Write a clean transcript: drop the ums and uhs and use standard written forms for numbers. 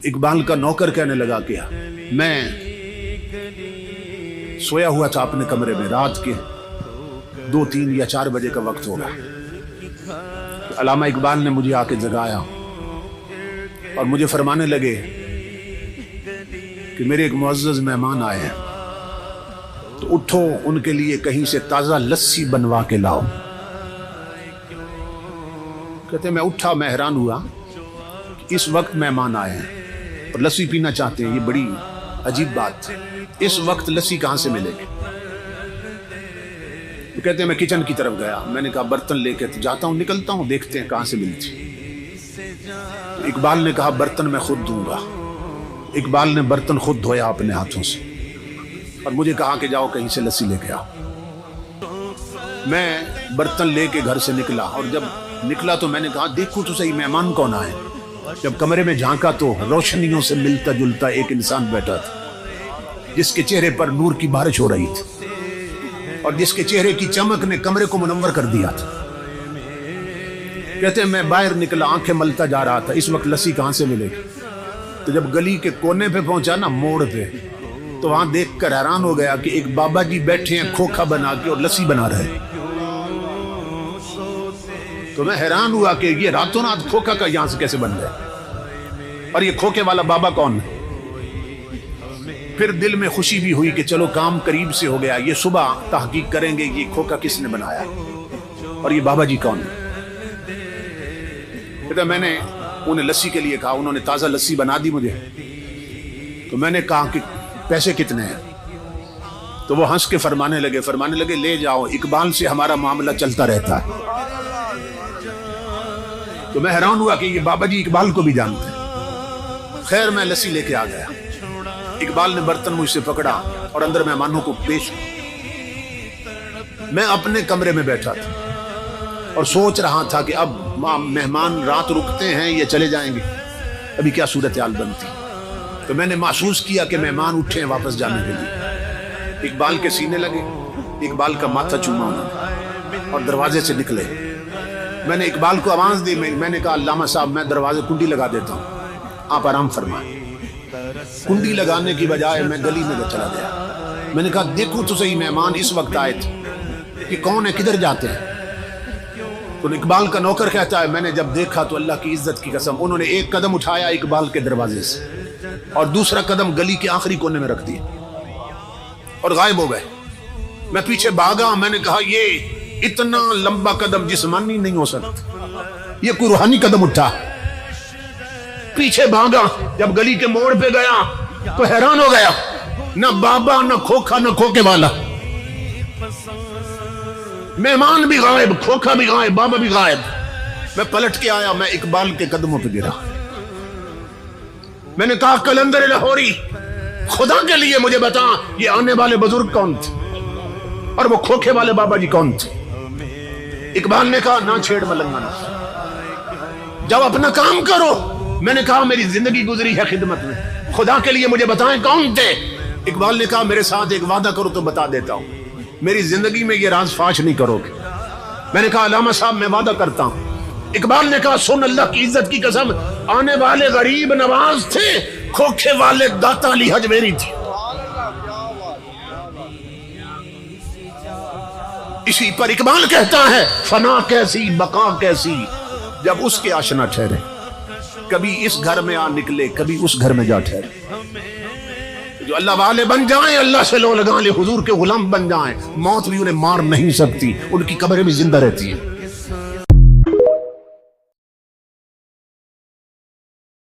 इकबाल का नौकर कहने लगा कि मैं सोया हुआ था अपने कमरे में, रात के 2, 3 या 4 बजे का वक्त होगा। अल्लामा इकबाल ने मुझे आके जगाया और मुझे फरमाने लगे कि मेरे एक मुअज़्ज़ज़ मेहमान आए हैं, तो उठो उनके लिए कहीं से ताज़ा लस्सी बनवा के लाओ। कहते मैं उठा, मैं हैरान हुआ कि इस वक्त मेहमान आए हैं और लस्सी पीना चाहते हैं, ये बड़ी अजीब बात है। इस वक्त लस्सी कहाँ से मिलेगी? तो कहते हैं मैं किचन की तरफ गया, मैंने कहा बर्तन लेके तो जाता हूँ, निकलता हूँ, देखते हैं कहाँ से मिलती। तो इकबाल ने कहा बर्तन मैं खुद दूंगा। इकबाल ने बर्तन खुद धोया अपने हाथों से और मुझे कहा कि जाओ कहीं से लस्सी लेके आओ। मैं बर्तन लेके घर से निकला और जब निकला तो मैंने कहा देखो तो सही मेहमान कौन आए। जब कमरे में झांका तो रोशनियों से मिलता जुलता एक इंसान बैठा था, जिसके चेहरे पर नूर की बारिश हो रही थी और जिसके चेहरे की चमक ने कमरे को मुनव्वर कर दिया था। कहते हैं मैं बाहर निकला, आंखें मलता जा रहा था, इस वक्त लस्सी कहां से मिलेगी। तो जब गली के कोने पे पहुंचा ना, मोड़ पे, तो वहां देखकर हैरान हो गया कि एक बाबा जी बैठे हैं खोखा बना के और लस्सी बना रहे हैं। तो मैं हैरान हुआ कि ये रातों रात खोखा का यहां से कैसे बन गया और ये खोखे वाला बाबा कौन है। फिर दिल में खुशी भी हुई कि चलो काम करीब से हो गया, ये सुबह तहकीक करेंगे ये खोखा किसने बनाया और ये बाबा जी कौन है। तो मैंने उन्हें लस्सी के लिए कहा, उन्होंने ताज़ा लस्सी बना दी मुझे। तो मैंने कहा कि पैसे कितने हैं? तो वो हंस के फरमाने लगे ले जाओ, इकबाल से हमारा मामला चलता रहता है। तो मैं हैरान हुआ कि ये बाबा जी इकबाल को भी जानते हैं। खैर मैं लस्सी लेके आ गया। इकबाल ने बर्तन मुझसे पकड़ा और अंदर मेहमानों को पेश। मैं अपने कमरे में बैठा था और सोच रहा था कि अब मेहमान रात रुकते हैं या चले जाएंगे, अभी क्या सूरत हाल बनती। तो मैंने महसूस किया कि मेहमान उठे हैं वापस जाने के लिए। इकबाल के सीने लगे, इकबाल का माथा चूमा उन्होंने और दरवाजे से निकले। मैंने इकबाल को आवाज दी, मैंने कहा अल्लामा साहब मैं दरवाजे कुंडी लगा देता हूँ, आप आराम फरमाएं। कुंडी लगाने की बजाय मैं गली में चला गया। मैंने कहा देखो तो सही मेहमान इस वक्त आए थे कि कौन है, किधर जाते हैं। तो इकबाल का नौकर कहता है मैंने जब देखा तो अल्लाह की इज्जत की कसम उन्होंने एक कदम उठाया इकबाल के दरवाजे से और दूसरा कदम गली के आखिरी कोने में रख दिया और गायब हो गए। मैं पीछे भागा, मैंने कहा ये इतना लंबा कदम जिस्मानी नहीं हो सकता, ये कोई रूहानी कदम उठा। पीछे भागा, जब गली के मोड़ पे गया तो हैरान हो गया, न बाबा न खोखा न खोखे वाला, मेहमान भी गायब, खोखा भी गायब, बाबा भी गायब। मैं पलट के आया, मैं इकबाल के कदमों पे गिरा। मैंने कहा कलंदर लाहौरी खुदा के लिए मुझे बता ये आने वाले बुजुर्ग कौन थे और वो खोखे वाले बाबा जी कौन थे। इकबाल ने कहा ना छेड़ मलंगना, जब अपना काम करो। मैंने कहा मेरी जिंदगी गुजरी है खिदमत में, खुदा के लिए मुझे बताएं कौन थे। इकबाल ने कहा मेरे साथ एक वादा करो तो बता देता हूं, मेरी जिंदगी में ये राज फाश नहीं करोगे। मैंने कहा अल्लामा साहब मैं वादा करता हूं। इकबाल ने कहा सुन अल्लाह की इज्जत की कसम, आने वाले गरीब नवाज थे, खोखे वाले दाता अली हजवेरी थी। इसी पर इकबाल कहता है फना कैसी बका कैसी, जब उसके आशना ठहरे, कभी इस घर में आ निकले कभी उस घर में जा ठहरे। जो अल्लाह वाले बन जाएं, अल्लाह से लो लगा ले, हुजूर के गुलाम बन जाएं, मौत भी उन्हें मार नहीं सकती, उनकी कब्रें भी जिंदा रहती हैं।